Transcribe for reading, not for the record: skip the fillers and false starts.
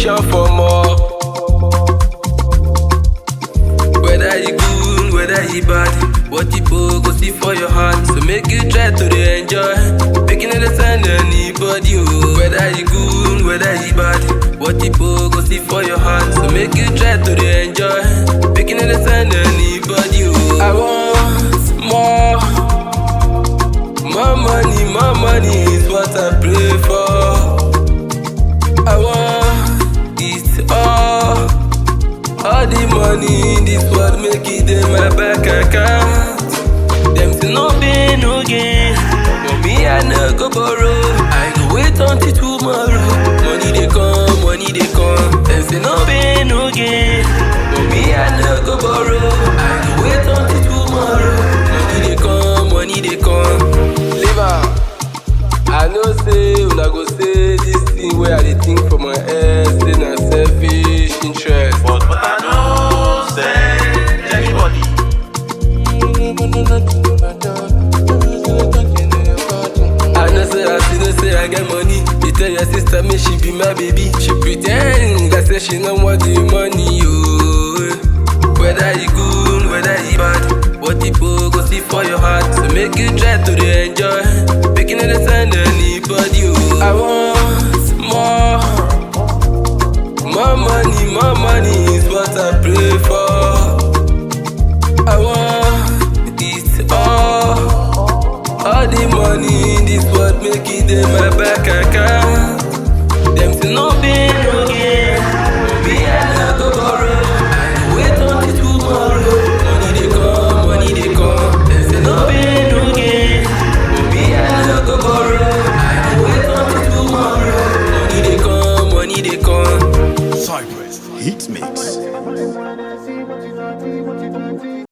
ambition for more. Whether you good, whether you bad, what people go see for your heart. So make you try to dey enjoy, making understand anybody. Oh. Whether you good, whether you bad, what people go see for your heart. So make you try to dey enjoy, making understand anybody. Oh. I want more money is what I pray for. I want it all the money in this world, make it in my bank account. Them say no pain, no gain, but me I no go borrow. I go wait until tomorrow. Money they come. Them say no pain, no gain, but me I no go borrow. I go wait until tomorrow. Money they come. Liver, I know say una go say this thing where I dey think for my head, say na selfish interest. But I know say anybody. I know say I get money. You tell your sister me she be my baby. She pretend that say she no want the money. Oh. Whether you good, whether you bad, what people go see for your heart. So make you try to dey enjoy, making understand anybody. Oh. I want more money is what I pray for. I want it all the money in this world, make it in my bank account. Them say no pain, no gain.